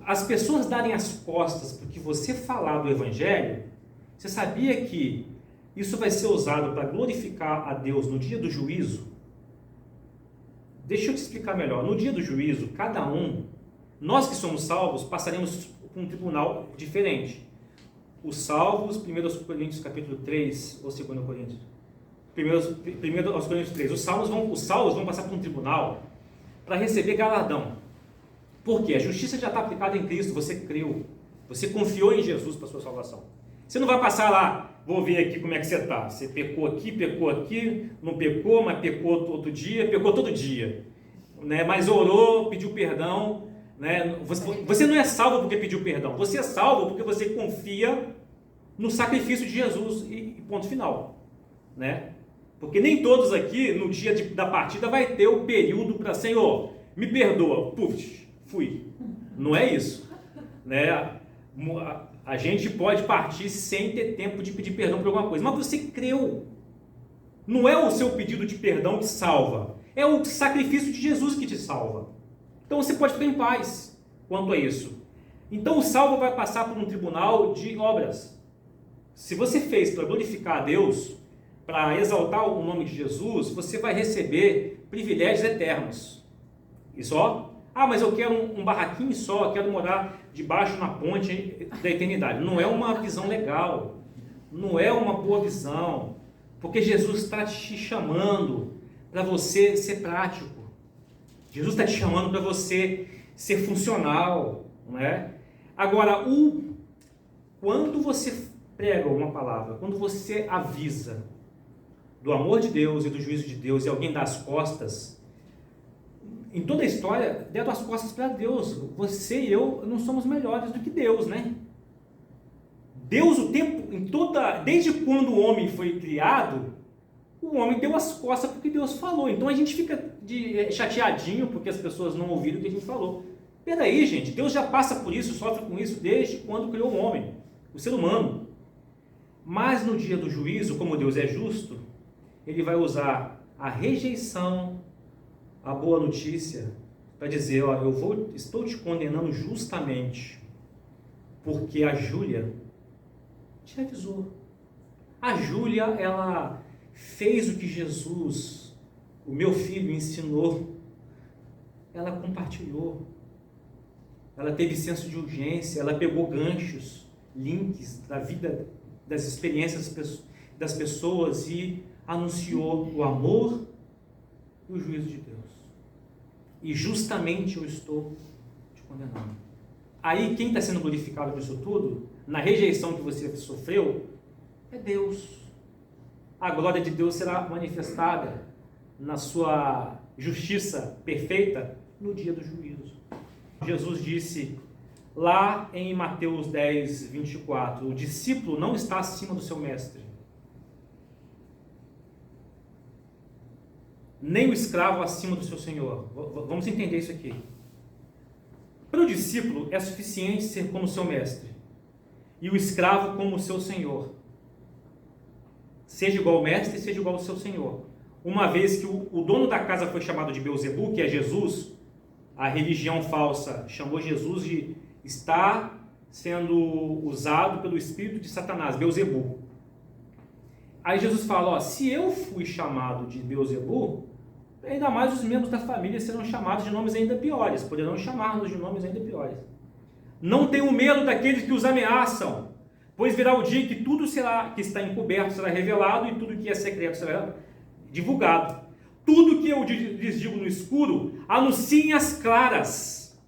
As pessoas darem as costas porque você falar do Evangelho, você sabia que isso vai ser usado para glorificar a Deus no dia do juízo? Deixa eu te explicar melhor. No dia do juízo, cada um, nós que somos salvos, passaremos por um tribunal diferente. Os salvos, 1 Coríntios capítulo 3, ou 2 Coríntios? 1 Coríntios 3. Os salvos vão passar por um tribunal para receber galardão. Por quê? A justiça já está aplicada em Cristo, você creu. Você confiou em Jesus para a sua salvação. Você não vai passar lá, vou ver aqui como é que você está. Você pecou aqui, não pecou, mas pecou todo dia. Né? Mas orou, pediu perdão. Né? Você não é salvo porque pediu perdão. Você é salvo porque você confia no sacrifício de Jesus e ponto final. Né? Porque nem todos aqui, no dia da partida, vai ter o período para, Senhor, me perdoa. Puf, fui. Não é isso. Né? A gente pode partir sem ter tempo de pedir perdão por alguma coisa, mas você creu. Não é o seu pedido de perdão que salva, é o sacrifício de Jesus que te salva. Então você pode ficar em paz quanto a isso. Então o salvo vai passar por um tribunal de obras. Se você fez para glorificar a Deus, para exaltar o nome de Jesus, você vai receber privilégios eternos. E só? Mas eu quero um barraquinho só, eu quero morar debaixo na ponte da eternidade. Não é uma visão legal, não é uma boa visão, porque Jesus está te chamando para você ser prático. Jesus está te chamando para você ser funcional, não é? Agora, quando você prega uma palavra, quando você avisa do amor de Deus e do juízo de Deus e alguém dá as costas, em toda a história, deram as costas para Deus. Você e eu não somos melhores do que Deus, né? Deus, desde quando o homem foi criado, o homem deu as costas porque Deus falou. Então a gente fica chateadinho porque as pessoas não ouviram o que a gente falou. Peraí, gente, Deus já passa por isso, sofre com isso desde quando criou o homem, o ser humano. Mas no dia do juízo, como Deus é justo, Ele vai usar a rejeição, a boa notícia, para dizer, estou te condenando justamente, porque a Júlia te avisou. A Júlia, ela fez o que Jesus, o meu filho, ensinou. Ela compartilhou. Ela teve senso de urgência, ela pegou ganchos, links da vida, das experiências das pessoas e anunciou o amor e o juízo de Deus. E justamente eu estou te condenando. Aí quem está sendo glorificado por isso tudo, na rejeição que você sofreu, é Deus. A glória de Deus será manifestada na sua justiça perfeita no dia do juízo. Jesus disse lá em Mateus 10, 24, o discípulo não está acima do seu mestre. nem o escravo acima do seu senhor. Vamos entender isso aqui. Para o discípulo é suficiente ser como seu mestre, e o escravo como seu senhor. Seja igual ao mestre, seja igual ao seu senhor. Uma vez que o dono da casa foi chamado de Beelzebul, que é Jesus, a religião falsa chamou Jesus de estar sendo usado pelo espírito de Satanás, Beelzebul. Aí Jesus fala, se eu fui chamado de Beelzebul, ainda mais os membros da família serão chamados de nomes ainda piores, poderão chamar-nos de nomes ainda piores. Não tenham medo daqueles que os ameaçam, pois virá o dia que tudo que está encoberto será revelado e tudo que é secreto será divulgado. Tudo que eu lhes digo no escuro, anunciem às claras.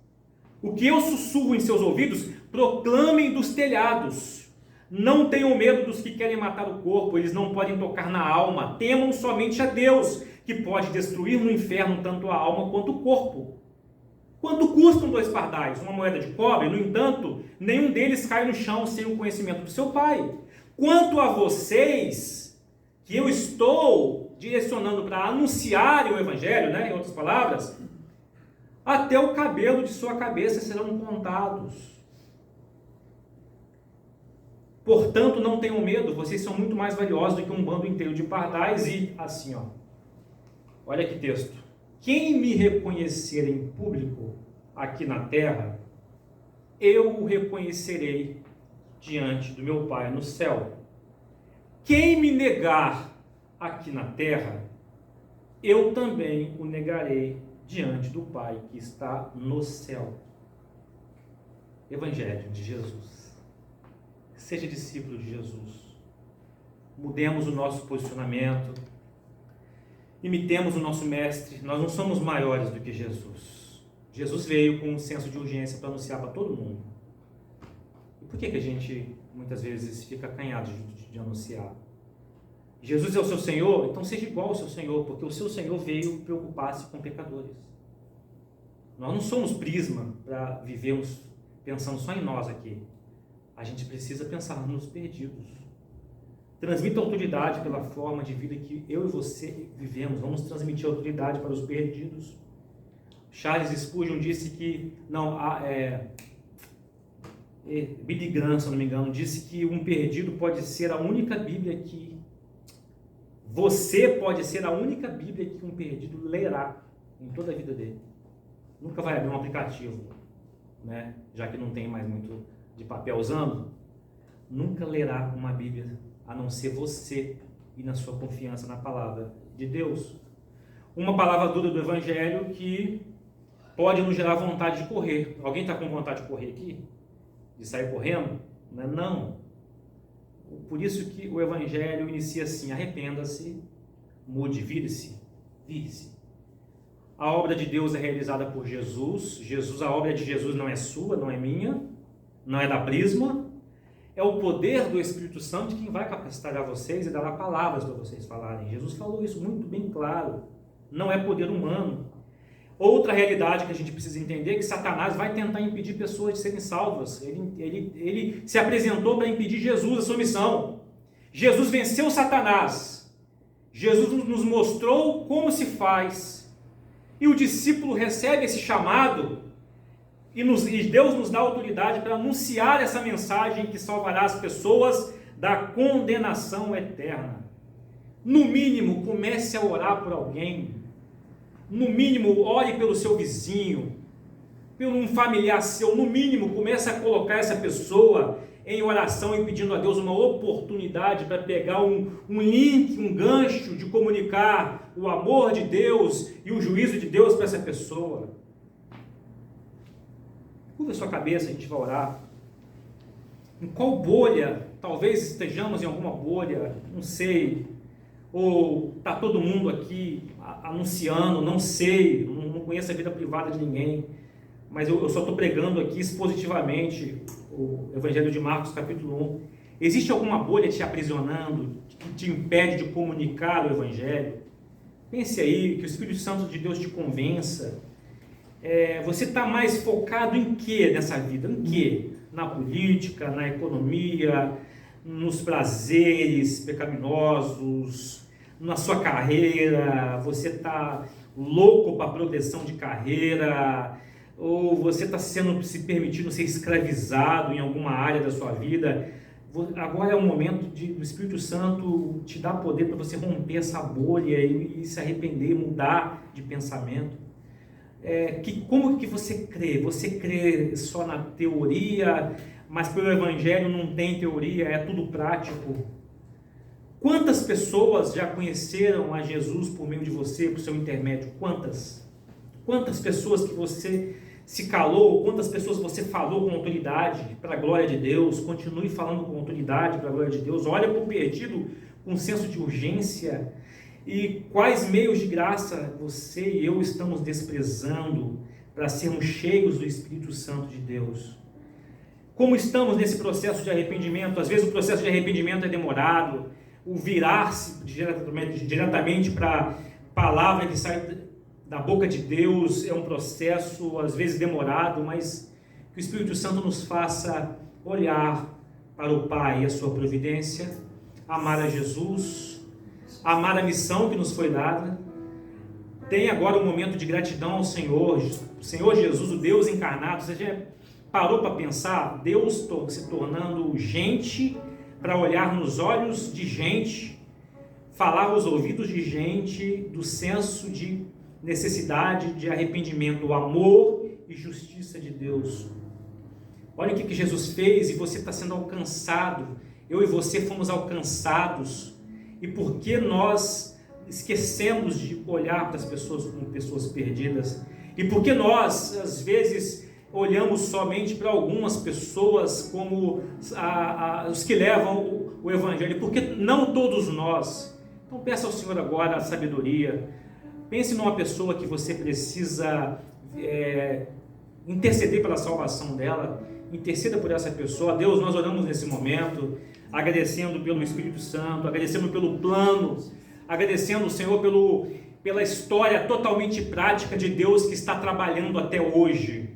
O que eu sussurro em seus ouvidos, proclamem dos telhados. Não tenham medo dos que querem matar o corpo, eles não podem tocar na alma. Temam somente a Deus, que pode destruir no inferno tanto a alma quanto o corpo. Quanto custam 2 pardais? Uma moeda de cobre? No entanto, nenhum deles cai no chão sem o conhecimento do seu Pai. Quanto a vocês, que eu estou direcionando para anunciarem o Evangelho, em outras palavras, até o cabelo de sua cabeça serão contados. Portanto, não tenham medo, vocês são muito mais valiosos do que um bando inteiro de pardais. E assim, olha que texto. Quem me reconhecer em público aqui na terra, eu o reconhecerei diante do meu Pai no céu. Quem me negar aqui na terra, eu também o negarei diante do Pai que está no céu. Evangelho de Jesus. Seja discípulo de Jesus. Mudemos o nosso posicionamento. Imitemos o nosso mestre. Nós não somos maiores do que Jesus. Jesus veio com um senso de urgência para anunciar para todo mundo. E por que a gente muitas vezes fica acanhado de anunciar? Jesus é o seu Senhor, então seja igual ao seu Senhor, porque o seu Senhor veio preocupar-se com pecadores. Nós não somos prisma para vivermos pensando só em nós aqui. A gente precisa pensar nos perdidos. Transmita autoridade pela forma de vida que eu e você vivemos. Vamos transmitir autoridade para os perdidos. Charles Spurgeon disse que, Billy Graham, se não me engano, disse que um perdido pode ser a única Bíblia que você pode ser a única Bíblia que um perdido lerá em toda a vida dele. Nunca vai abrir um aplicativo, já que não tem mais muito de papel usando, nunca lerá uma Bíblia, a não ser você e na sua confiança na palavra de Deus. Uma palavra dura do Evangelho que pode nos gerar vontade de correr. Alguém está com vontade de correr aqui? De sair correndo? Não. Por isso que o Evangelho inicia assim: arrependa-se, mude, vire-se. A obra de Deus é realizada por Jesus. A obra de Jesus não é sua, não é minha, não é da Prisma. É o poder do Espírito Santo quem vai capacitar a vocês e dará palavras para vocês falarem. Jesus falou isso muito bem claro. Não é poder humano. Outra realidade que a gente precisa entender é que Satanás vai tentar impedir pessoas de serem salvas. Ele se apresentou para impedir Jesus a sua missão. Jesus venceu Satanás. Jesus nos mostrou como se faz. E o discípulo recebe esse chamado e Deus nos dá autoridade para anunciar essa mensagem que salvará as pessoas da condenação eterna. No mínimo, comece a orar por alguém. No mínimo, ore pelo seu vizinho, por um familiar seu. No mínimo, comece a colocar essa pessoa em oração e pedindo a Deus uma oportunidade para pegar um link, um gancho de comunicar o amor de Deus e o juízo de Deus para essa pessoa. Curva a sua cabeça, a gente vai orar. Em qual bolha? Talvez estejamos em alguma bolha, não sei. Ou está todo mundo aqui anunciando, não sei, não conheço a vida privada de ninguém, mas eu só estou pregando aqui expositivamente o Evangelho de Marcos, capítulo 1. Existe alguma bolha te aprisionando, que te impede de comunicar o Evangelho? Pense aí, que o Espírito Santo de Deus te convença. Você está mais focado em quê nessa vida? Em quê? Na política, na economia, nos prazeres pecaminosos, na sua carreira, você está louco para progressão de carreira, ou você está se permitindo ser escravizado em alguma área da sua vida. Agora é o momento do Espírito Santo te dar poder para você romper essa bolha e se arrepender, mudar de pensamento. Como que você crê? Você crê só na teoria, mas pelo Evangelho não tem teoria, é tudo prático? Quantas pessoas já conheceram a Jesus por meio de você, por seu intermédio? Quantas? Quantas pessoas que você se calou, quantas pessoas você falou com autoridade para a glória de Deus? Continue falando com autoridade para a glória de Deus. Olha para o perdido com um senso de urgência. E quais meios de graça você e eu estamos desprezando para sermos cheios do Espírito Santo de Deus? Como estamos nesse processo de arrependimento? Às vezes o processo de arrependimento é demorado, o virar-se diretamente para a palavra que sai da boca de Deus é um processo às vezes demorado, mas que o Espírito Santo nos faça olhar para o Pai e a sua providência, amar a Jesus, amar a missão que nos foi dada. Tem agora um momento de gratidão ao Senhor Jesus, o Deus encarnado. Você já parou para pensar? Deus se tornando gente para olhar nos olhos de gente, falar aos ouvidos de gente, do senso de necessidade, de arrependimento, o amor e justiça de Deus. Olha o que Jesus fez e você está sendo alcançado. Eu e você fomos alcançados. E por que nós esquecemos de olhar para as pessoas como pessoas perdidas? E por que nós, às vezes, olhamos somente para algumas pessoas como os que levam o Evangelho? Porque não todos nós. Então peça ao Senhor agora a sabedoria. Pense numa pessoa que você precisa interceder pela salvação dela. Interceda por essa pessoa. Deus, nós oramos nesse momento, agradecendo pelo Espírito Santo, agradecendo pelo plano, agradecendo, Senhor, pela história totalmente prática de Deus que está trabalhando até hoje.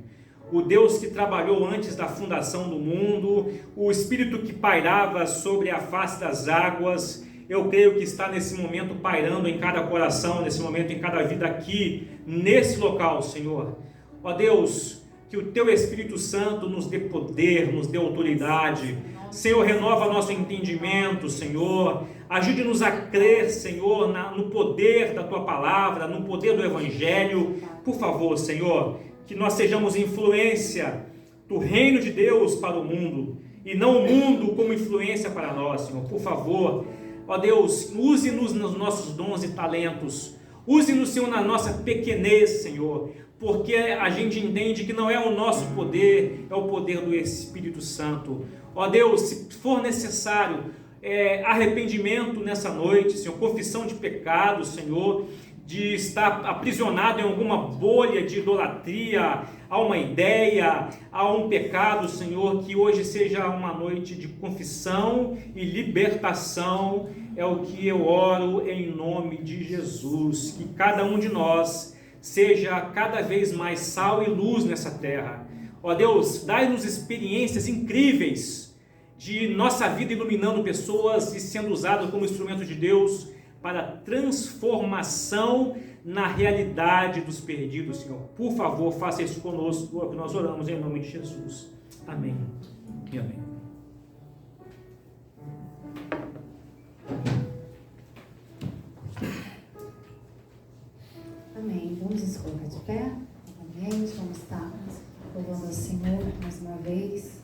O Deus que trabalhou antes da fundação do mundo, o Espírito que pairava sobre a face das águas. Eu creio que está nesse momento pairando em cada coração, nesse momento em cada vida aqui, nesse local, Senhor. Ó Deus, que o Teu Espírito Santo nos dê poder, nos dê autoridade. Senhor, renova nosso entendimento, Senhor. Ajude-nos a crer, Senhor, no poder da Tua palavra, no poder do Evangelho. Por favor, Senhor, que nós sejamos influência do reino de Deus para o mundo, e não o mundo como influência para nós, Senhor. Por favor, ó Deus, use-nos nos nossos dons e talentos. Use-nos, Senhor, na nossa pequenez, Senhor, porque a gente entende que não é o nosso poder, é o poder do Espírito Santo. Ó Deus, se for necessário, arrependimento nessa noite, Senhor, confissão de pecado, Senhor, de estar aprisionado em alguma bolha de idolatria, a uma ideia, a um pecado, Senhor, que hoje seja uma noite de confissão e libertação. É o que eu oro em nome de Jesus, que cada um de nós seja cada vez mais sal e luz nessa terra. Ó Deus, dai-nos experiências incríveis de nossa vida iluminando pessoas e sendo usado como instrumento de Deus para transformação na realidade dos perdidos, Senhor. Por favor, faça isso conosco, que nós oramos em nome de Jesus. Amém e amém. Amém. Vamos nos colocar de pé. Amém. Vamos estar louvando ao Senhor mais uma vez.